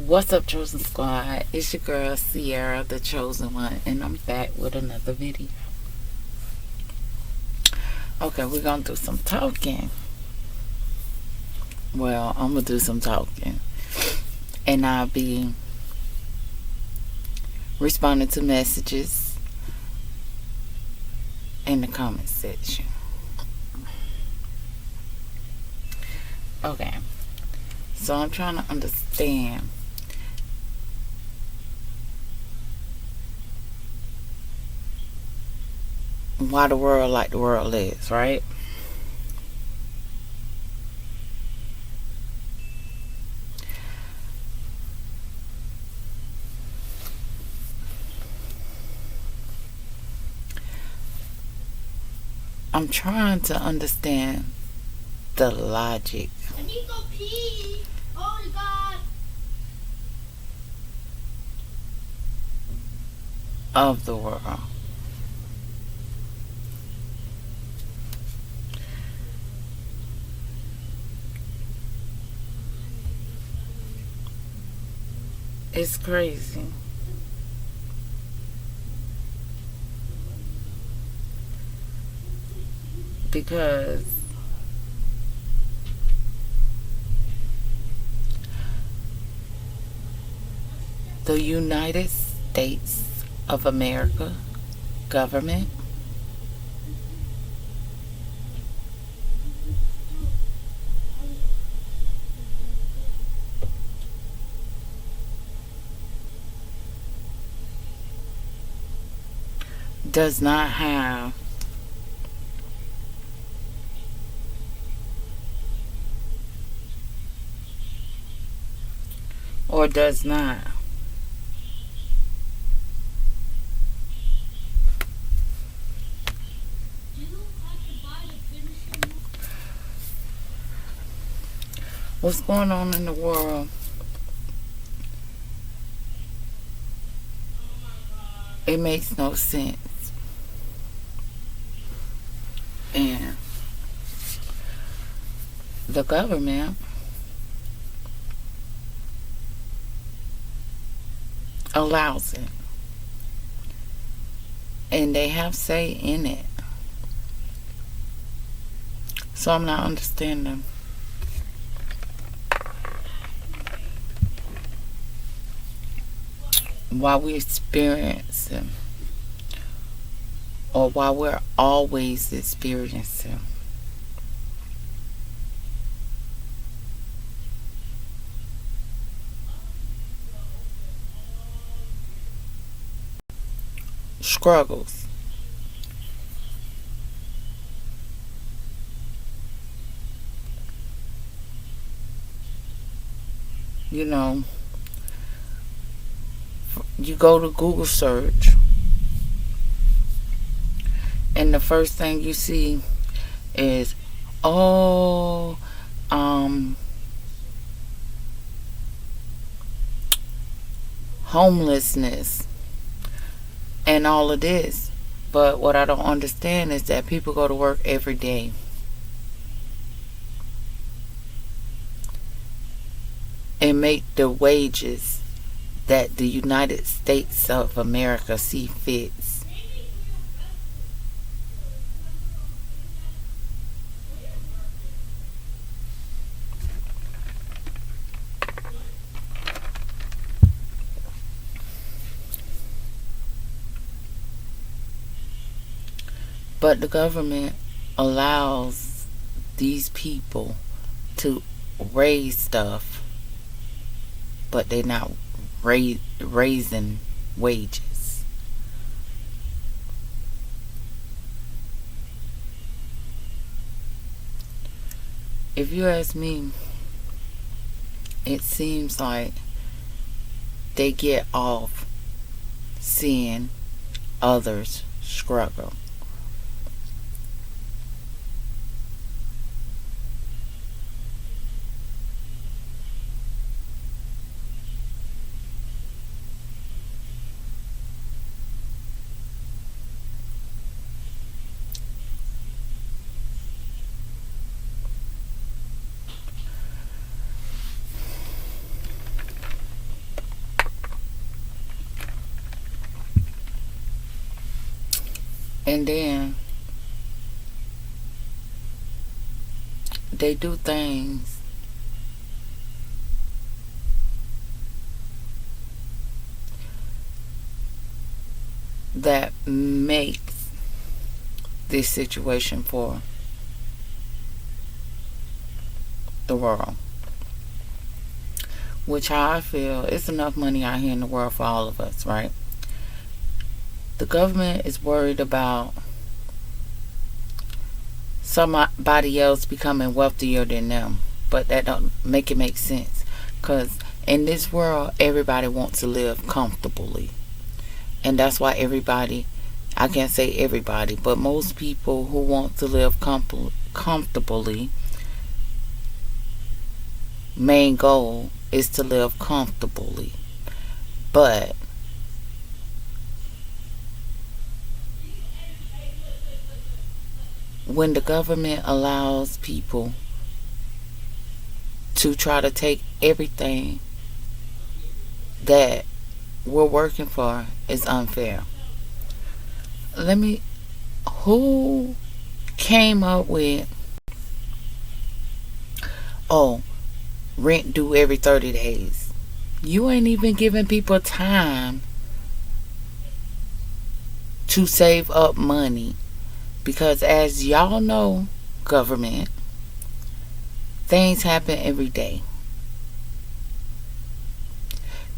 What's up, Chosen Squad? It's your girl Sierra, the Chosen One, and I'm back with another video. Okay, we're gonna do some talking. Well, I'm gonna do some talking, and I'll be responding to messages in the comment section. Okay, so I'm trying to understand why the world like the world is, right? I'm trying to understand the logic. I need to go pee. Oh my god. Of the world. It's crazy. Because the United States of America government does not have or does not what's going on in the world, it makes no sense. And the government allows it, and they have say in it. So I'm not understanding why we're experiencing, or why we're always experiencing struggles. You know, you go to Google search, and the first thing you see is, oh, homelessness and all of this. But what I don't understand is that people go to work every day and make the wages that the United States of America see fits. But the government allows these people to raise stuff, but they're not raising wages. If you ask me, it seems like they get off seeing others struggle. And then they do things that makes this situation for the world. Which how I feel, it's enough money out here in the world for all of us, right? The government is worried about somebody else becoming wealthier than them, but that don't make it make sense. Cause in this world, everybody wants to live comfortably, and that's why everybody, I can't say everybody, but most people who want to live comfortably, main goal is to live comfortably. But when the government allows people to try to take everything that we're working for, is unfair. Who came up with, oh, rent due every 30 days? You ain't even giving people time to save up money. Because as y'all know, government, things happen every day.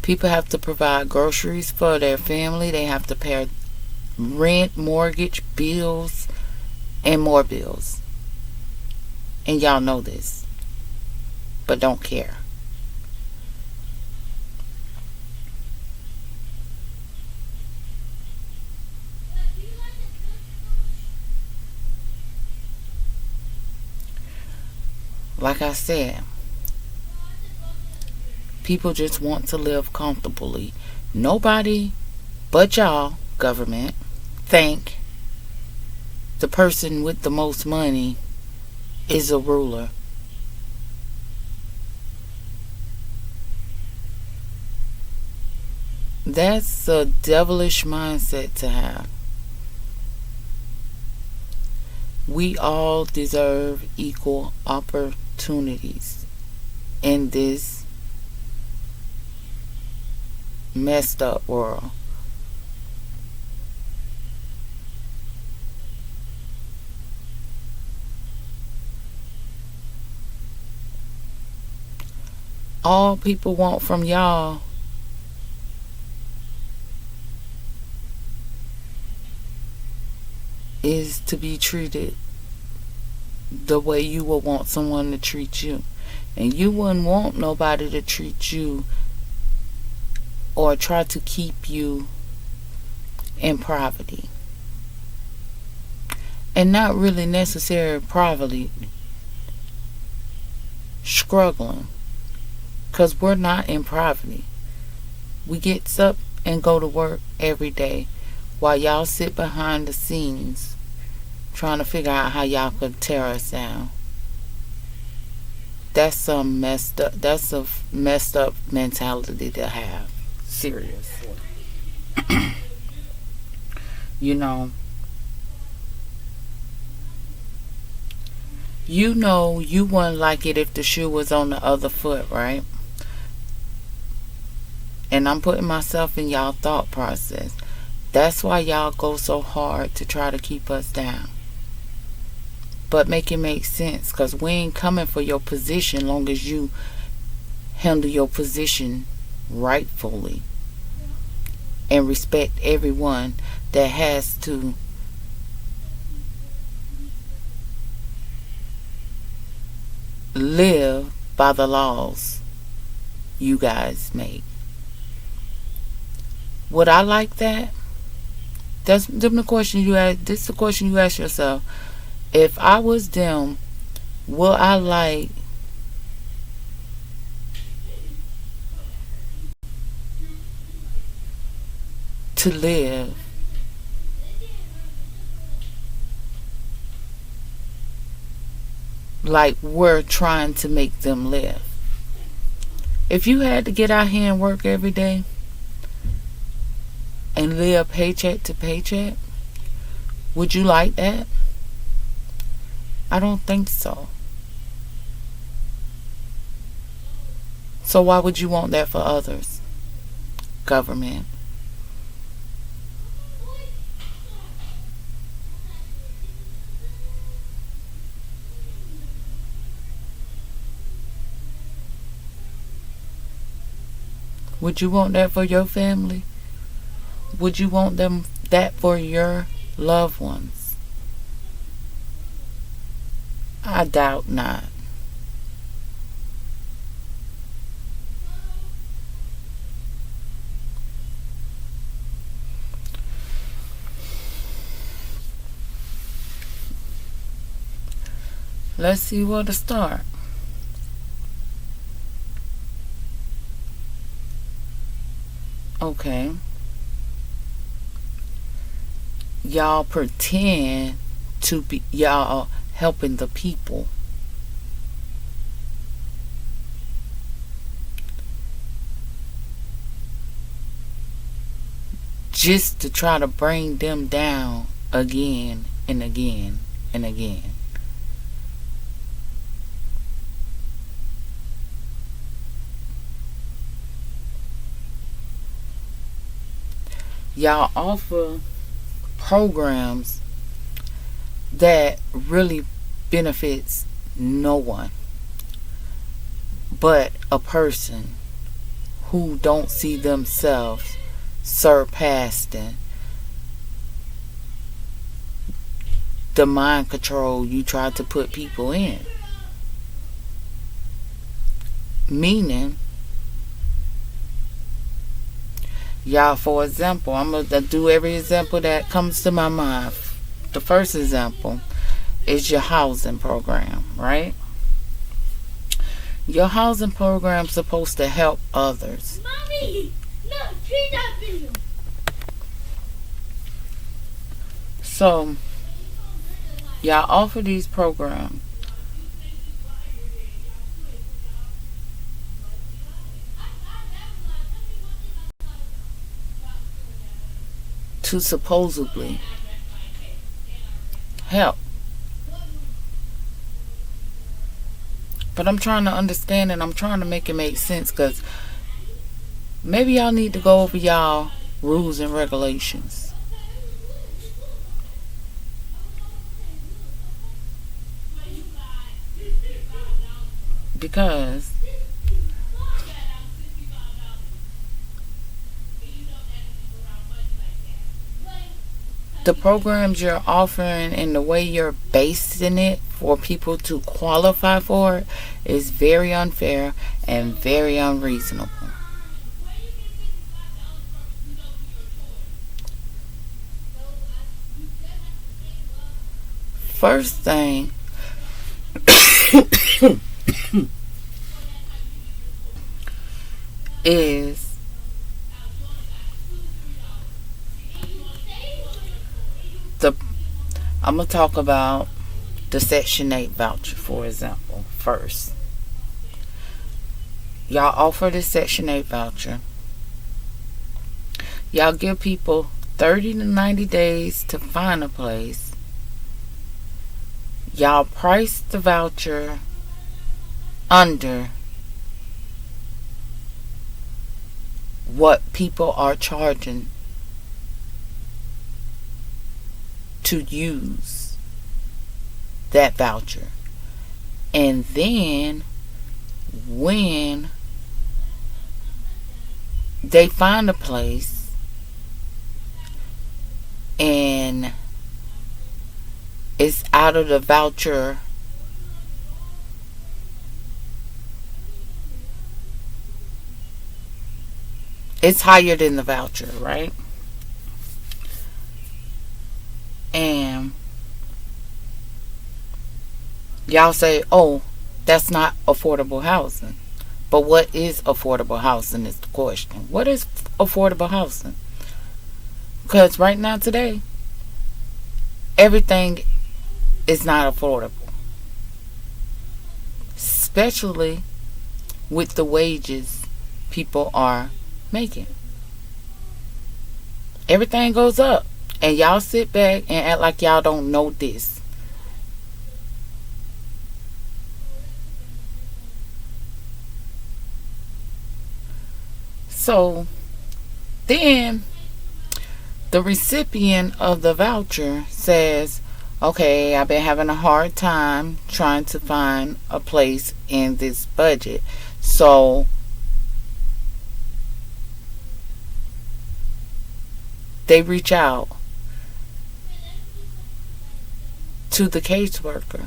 People have to provide groceries for their family. They have to pay rent, mortgage, bills, and more bills. And y'all know this, but don't care. Like I said, people just want to live comfortably. Nobody but y'all, government, think the person with the most money is a ruler. That's a devilish mindset to have. We all deserve equal opportunities in this messed up world. All people want from y'all is to be treated the way you would want someone to treat you. And you wouldn't want nobody to treat you or try to keep you in poverty. And not really necessarily poverty, struggling. Because we're not in poverty. We get up and go to work every day while y'all sit behind the scenes trying to figure out how y'all could tear us down. That's a messed up mentality to have. Seriously. You know you wouldn't like it if the shoe was on the other foot, right? And I'm putting myself in y'all thought process. That's why y'all go so hard to try to keep us down. But make it make sense, because we ain't coming for your position long as you handle your position rightfully and respect everyone that has to live by the laws you guys make. Would I like that? That's the question you ask. This is the question you ask yourself. If I was them, would I like to live like we're trying to make them live? If you had to get out here and work every day and live paycheck to paycheck, Would you like that? I don't think so. So why would you want that for others? Government. Would you want that for your family? Would you want that for your loved ones? I doubt not. Let's see where to start. Okay. Y'all pretend to be y'all helping the people. Just to try to bring them down again and again and again. Y'all offer programs that really benefits no one but a person who don't see themselves surpassing the mind control you try to put people in. Meaning, y'all, for example, I'm going to do every example that comes to my mind. The first example is your housing program, right? Your housing program is supposed to help others. Mommy, no, treat that video. So, y'all offer these programs to supposedly help. But I'm trying to understand and I'm trying to make it make sense, because maybe y'all need to go over y'all rules and regulations. Because the programs you're offering and the way you're basing it for people to qualify for it is very unfair and very unreasonable. First thing is I'm going to talk about the Section 8 voucher, for example, first. Y'all offer the Section 8 voucher. Y'all give people 30 to 90 days to find a place. Y'all price the voucher under what people are charging to use that voucher. And then when they find a place and it's out of the voucher, it's higher than the voucher, right? And y'all say, oh, that's not affordable housing. But what is affordable housing is the question. What is affordable housing? Because right now, today, everything is not affordable. Especially with the wages people are making. Everything goes up. And y'all sit back and act like y'all don't know this. So then the recipient of the voucher says, okay, I've been having a hard time trying to find a place in this budget. So they reach out to the caseworker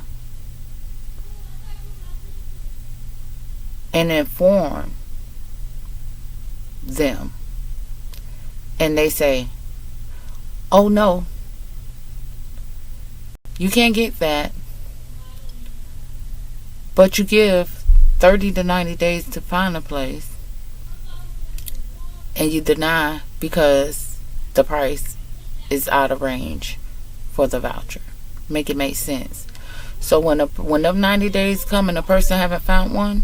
and inform them. And they say, oh no, you can't get that, but you give 30 to 90 days to find a place, and you deny because the price is out of range for the voucher. Make it make sense. So when them 90 days come and the person haven't found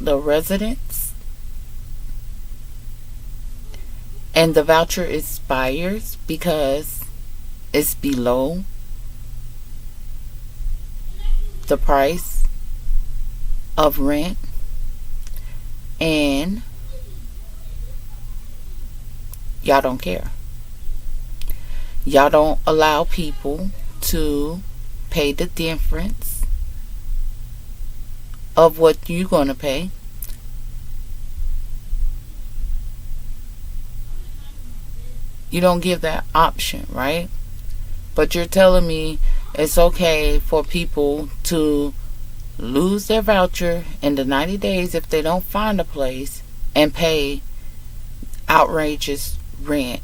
the residence, and the voucher expires because it's below the price of rent, and y'all don't care. Y'all don't allow people to pay the difference of what you're going to pay. You don't give that option, right? But you're telling me it's okay for people to lose their voucher in the 90 days if they don't find a place and pay outrageous rent.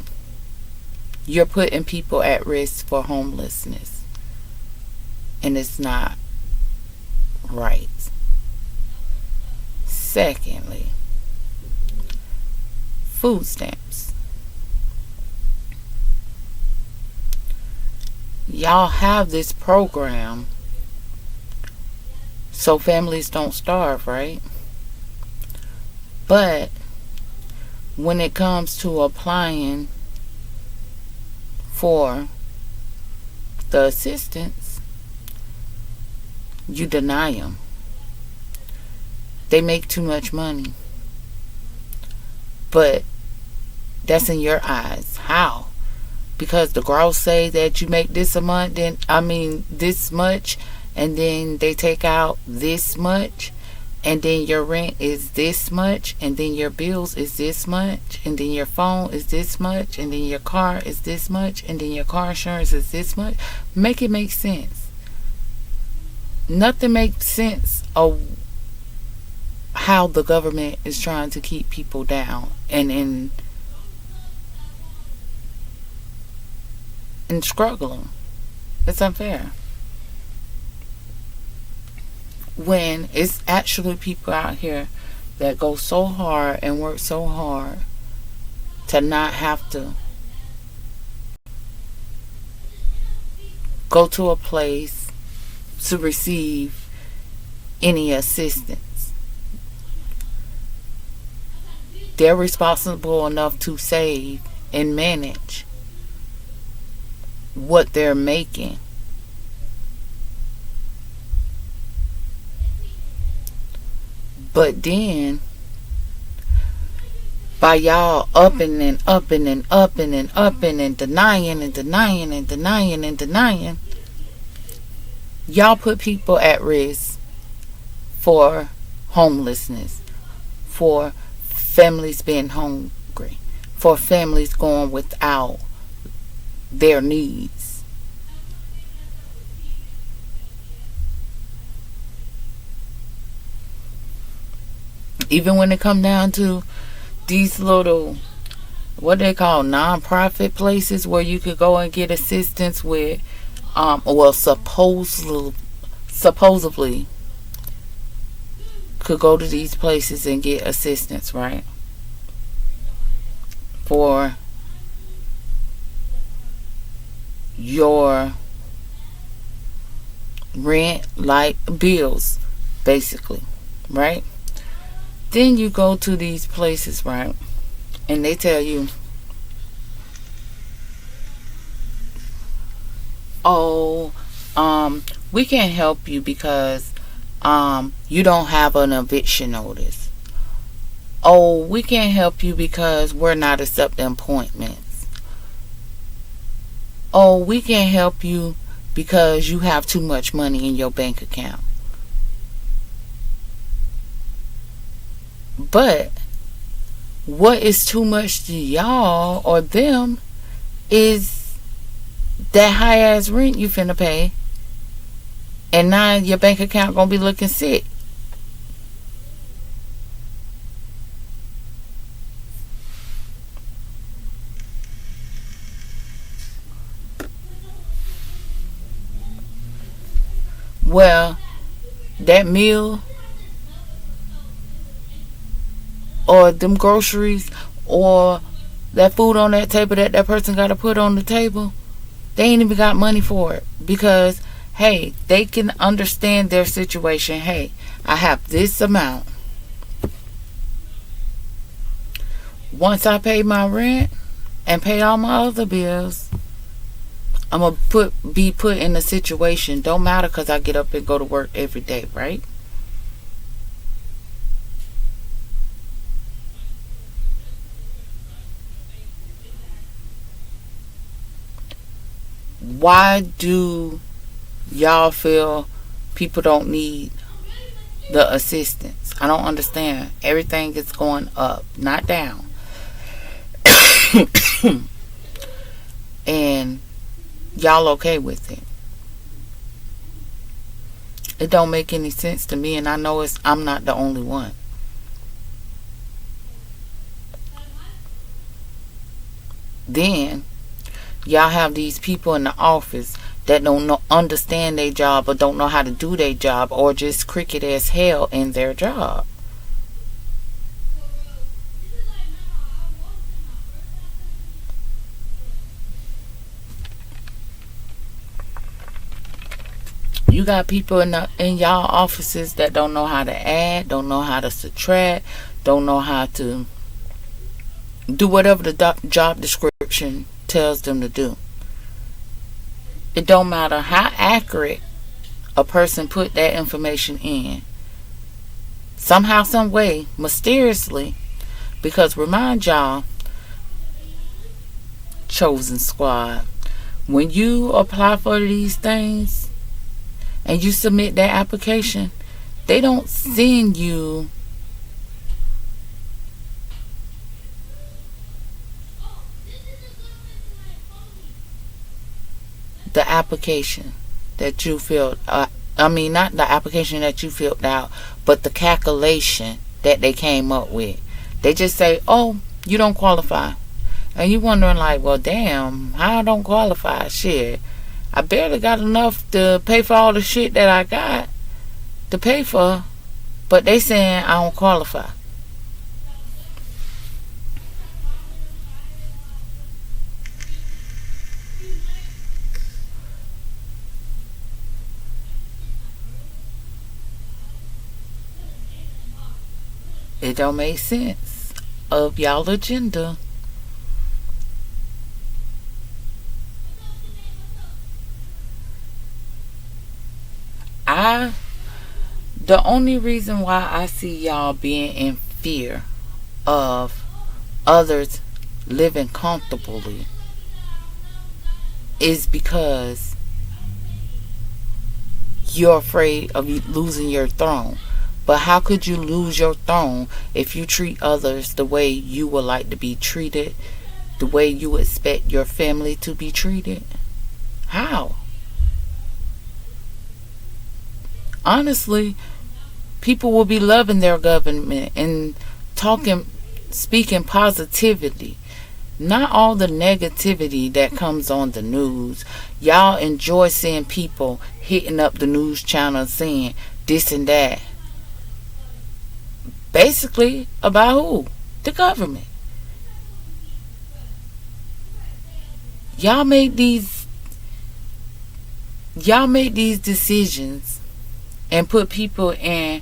You're putting people at risk for homelessness, and it's not right. Secondly, food stamps. Y'all have this program so families don't starve, right? But when it comes to applying for the assistance, you deny them. They make too much money. But that's in your eyes. How? Because the gross say that you make this a month, this much, and then they take out this much, and then your rent is this much, and then your bills is this much, and then your phone is this much, and then your car is this much, and then your car insurance is this much. Make it make sense. Nothing makes sense of how the government is trying to keep people down and struggling. It's unfair. When it's actually people out here that go so hard and work so hard to not have to go to a place to receive any assistance. They're responsible enough to save and manage what they're making. But then, by y'all upping and upping and upping and upping and denying and denying and denying and denying, y'all put people at risk for homelessness, for families being hungry, for families going without their needs. Even when it come down to these little, what they call non-profit places where you could go and get assistance with, supposedly could go to these places and get assistance, right? For your rent, like bills, basically, right? Then you go to these places, right? And they tell you Oh, we can't help you because you don't have an eviction notice. Oh, we can't help you because we're not accepting appointments. Oh, we can't help you because you have too much money in your bank account. But what is too much to y'all or them is that high ass rent you finna pay, and now your bank account gonna be looking sick. Well, that meal or them groceries or that food on that table that that person got to put on the table, they ain't even got money for it because, hey, they can understand their situation. Hey, I have this amount. Once I pay my rent and pay all my other bills, I'm gonna be put in a situation. Don't matter because I get up and go to work every day, right? Why do y'all feel people don't need the assistance? I don't understand. Everything is going up, not down. And y'all okay with it. It don't make any sense to me, and I know I'm not the only one. Then y'all have these people in the office that don't understand their job or don't know how to do their job or just cricket as hell in their job. You got people in y'all offices that don't know how to add, don't know how to subtract, don't know how to do whatever the job description tells them to do. It don't matter how accurate a person put that information in. Somehow, some way, mysteriously, because remind y'all, chosen squad, when you apply for these things and you submit that application, they don't send you the application that you filled. Not the application that you filled out, but the calculation that they came up with. They just say, "Oh, you don't qualify," and you wondering like, "Well, damn, how I don't qualify? Shit, I barely got enough to pay for all the shit that I got to pay for, but they saying I don't qualify." It don't make sense of y'all agenda. I The only reason why I see y'all being in fear of others living comfortably is because you're afraid of losing your throne. But how could you lose your throne if you treat others the way you would like to be treated, the way you expect your family to be treated? How? Honestly, people will be loving their government and speaking positivity. Not all the negativity that comes on the news. Y'all enjoy seeing people hitting up the news channel saying this and that. Basically, about who? The government. Y'all make these decisions and put people in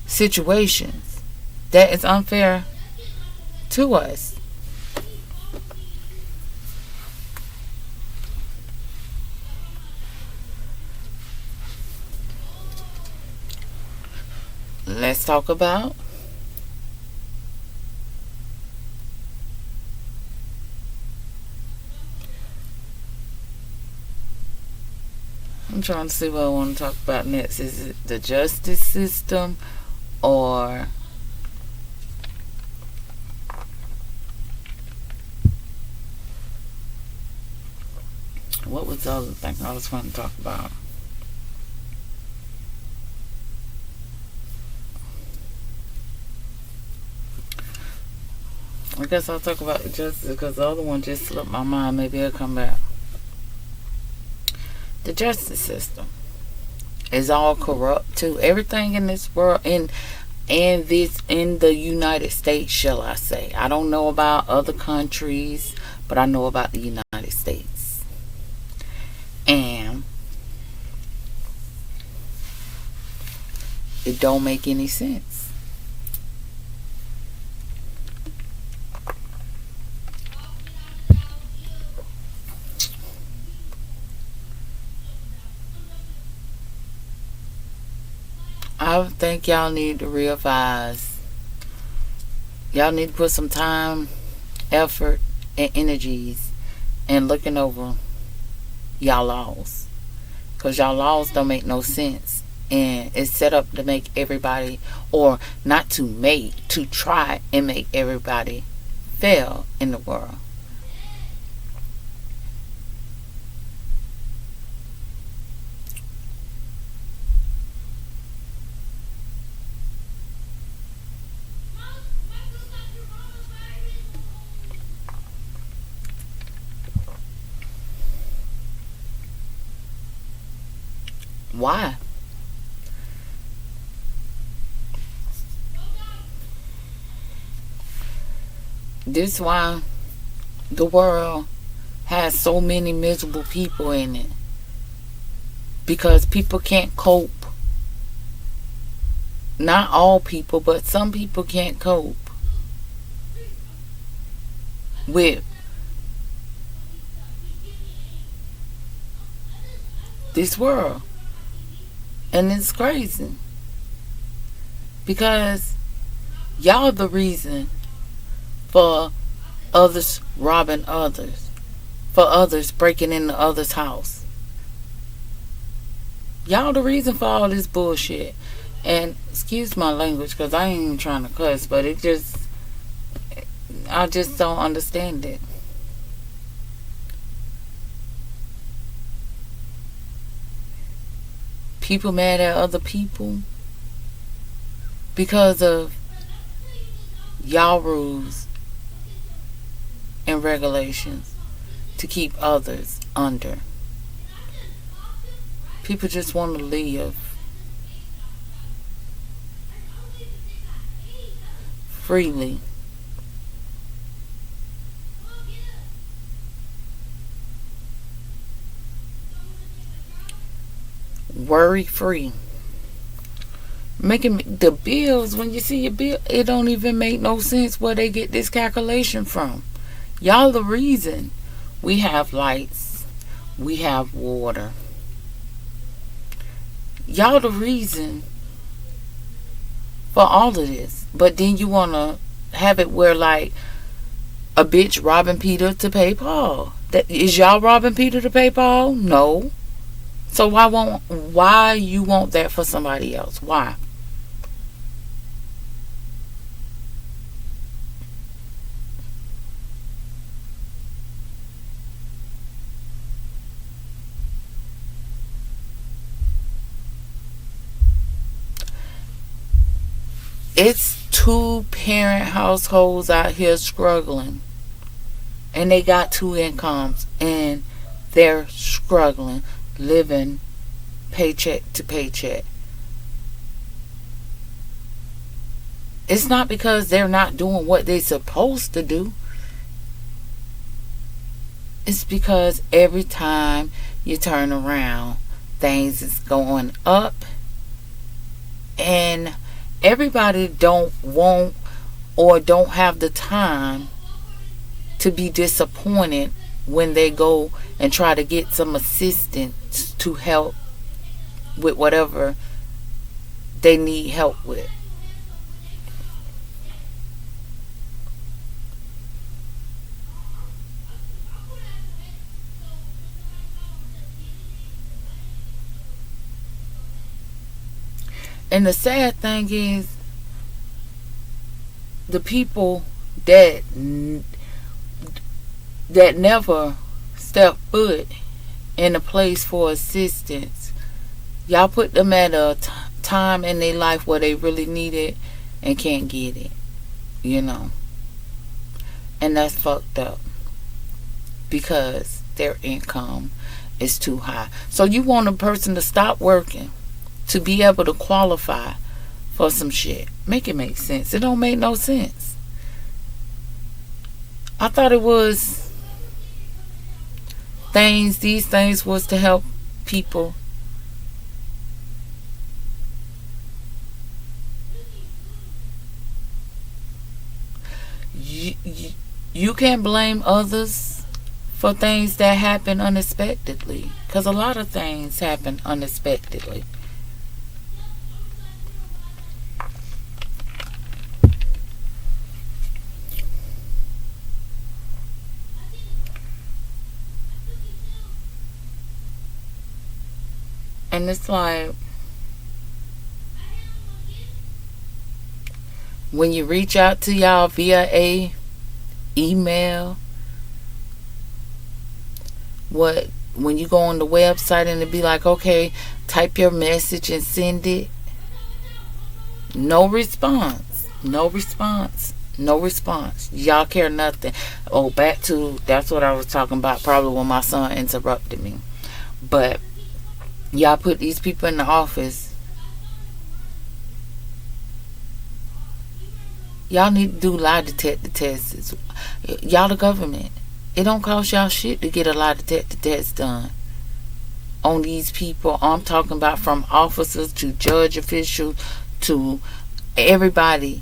situations that is unfair to us. Let's talk about. I'm trying to see what I want to talk about next. Is it the justice system or what was the other thing I was wanting to talk about? I guess I'll talk about justice because the other one just slipped my mind. Maybe it'll come back. The justice system is all corrupt too. Everything in this world, in the United States, shall I say? I don't know about other countries, but I know about the United States, and it don't make any sense. I think y'all need to revise. Y'all need to put some time, effort, and energies in looking over y'all laws. Because y'all laws don't make no sense. And it's set up to make everybody, or not to make, to try and make everybody fail in the world. Why? This is why the world has so many miserable people in it. Because people can't cope. Not all people, but some people can't cope with this world. And it's crazy. Because y'all the reason for others robbing others. For others breaking into others' house. Y'all the reason for all this bullshit. And excuse my language because I ain't even trying to cuss, but I just don't understand it. People mad at other people because of y'all rules and regulations to keep others under. People just want to live freely. Worry free. Making the bills, when you see your bill, it don't even make no sense where they get this calculation from. Y'all the reason we have lights, we have water. Y'all the reason for all of this. But then you want to have it where like a bitch robbing Peter to pay Paul. Is y'all robbing Peter to pay Paul? No. So why you want that for somebody else? Why? It's 2-parent households out here struggling. And they got 2 incomes and they're struggling, living paycheck to paycheck. It's not because they're not doing what they're supposed to do. It's because every time you turn around, things is going up. And everybody don't want or don't have the time to be disappointed when they go and try to get some assistance to help with whatever they need help with. And the sad thing is, the people that never step foot in a place for assistance, y'all put them at a time in their life where they really need it and can't get it, you know. And that's fucked up because their income is too high. So you want a person to stop working to be able to qualify for some shit. Make it make sense. It don't make no sense. I thought it was these things was to help people. You can't blame others for things that happen unexpectedly, because a lot of things happen unexpectedly. And it's like, when you reach out to y'all via a email, when you go on the website and it be like, okay, type your message and send it, no response. Y'all care nothing. Oh, back to, that's what I was talking about probably when my son interrupted me. But y'all put these people in the office. Y'all need to do lie detector tests. Y'all the government. It don't cost y'all shit to get a lie detector test done on these people. I'm talking about from officers to judge officials to everybody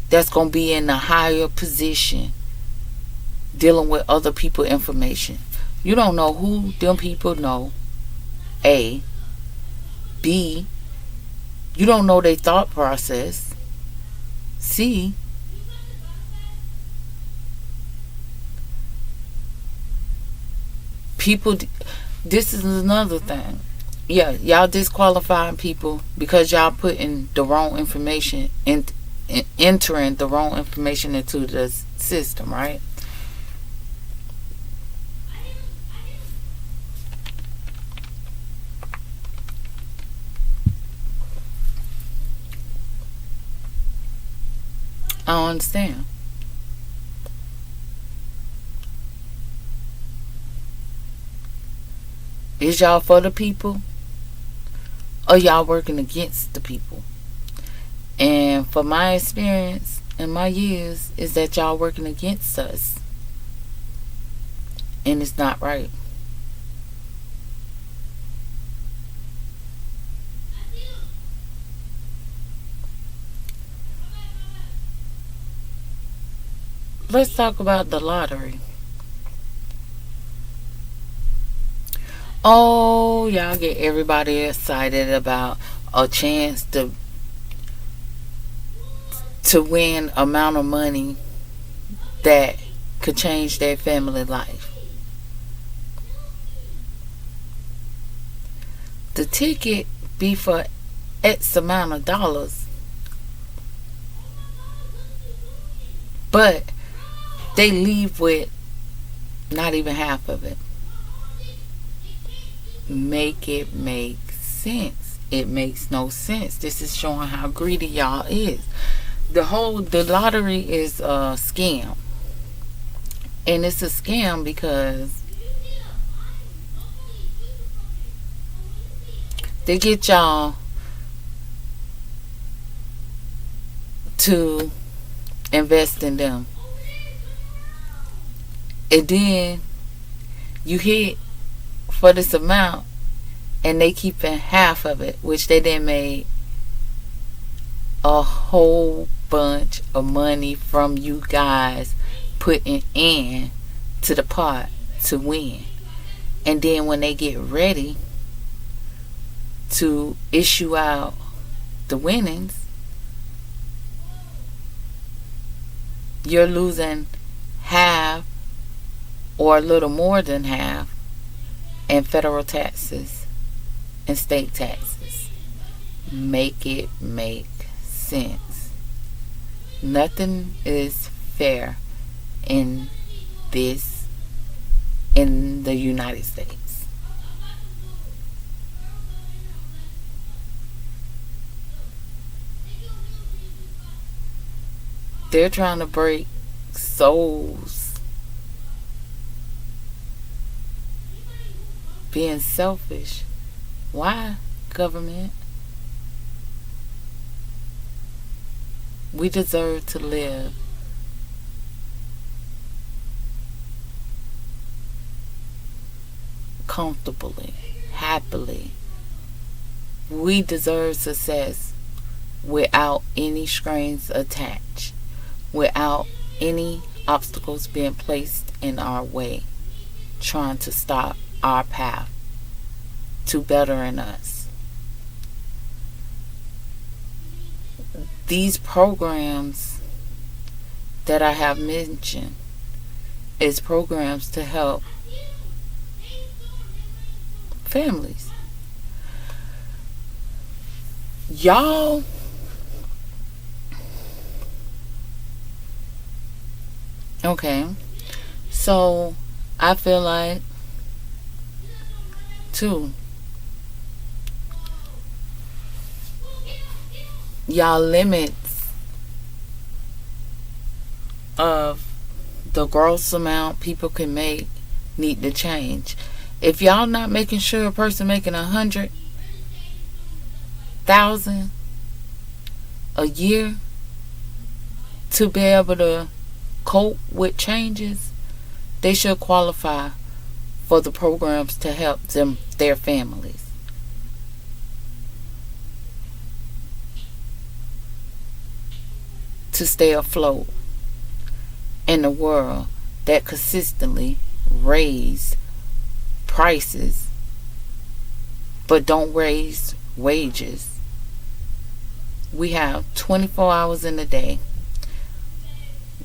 that's going to be in a higher position dealing with other people information. You don't know who them people know. A. B. You don't know their thought process. C. People, this is another thing. Yeah, y'all disqualifying people because y'all putting the wrong information in, entering the wrong information into the system, right? I don't understand. Is y'all for the people? Or y'all working against the people? And for my experience and my years is that y'all working against us. And it's not right. Let's talk about the lottery. Oh, y'all get everybody excited about a chance to win amount of money that could change their family life. The ticket be for X amount of dollars, but they leave with not even half of it. Make it make sense. It makes no sense. This is showing how greedy y'all is. The lottery is a scam. And it's a scam because they get y'all to invest in them. And then you hit for this amount and they keeping half of it, which they then made a whole bunch of money from you guys putting in to the pot to win. And then when they get ready to issue out the winnings, you're losing half or a little more than half in federal taxes and state taxes. Make it make sense. Nothing is fair in the United States. They're trying to break souls, being selfish. Why, government? We deserve to live comfortably, happily. We deserve success without any strings attached, without any obstacles being placed in our way, trying to stop our path to bettering us. These programs that I have mentioned is programs to help families. Y'all, okay, so I feel like, too, y'all limits of the gross amount people can make need to change. If y'all not making sure a person making 100,000 a year to be able to cope with changes, they should qualify for the programs to help them, their families. To stay afloat in a world that consistently raise prices but don't raise wages. We have 24 hours in a day.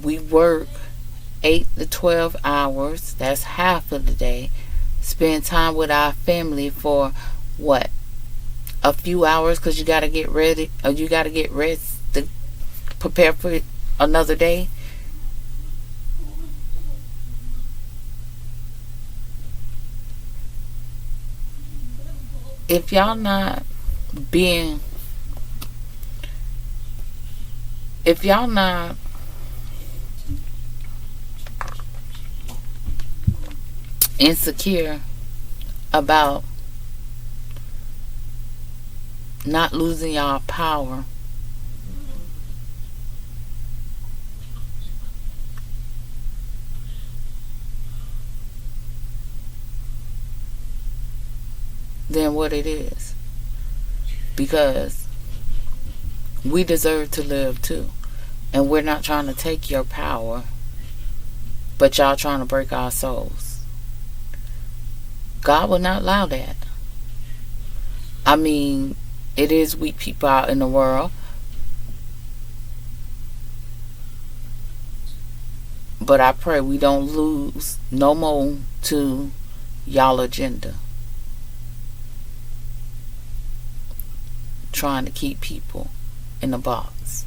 We work 8 to 12 hours. That's half of the day. Spend time with our family for what? A few hours, because you got to get ready, or you got to get rest to prepare for another day. If y'all not being, if y'all not insecure about not losing y'all power, then what it is. Because we deserve to live too. And we're not trying to take your power, but y'all trying to break our souls. God will not allow that. I mean, it is weak people out in the world, but I pray we don't lose no more to y'all agenda. Trying to keep people in a box.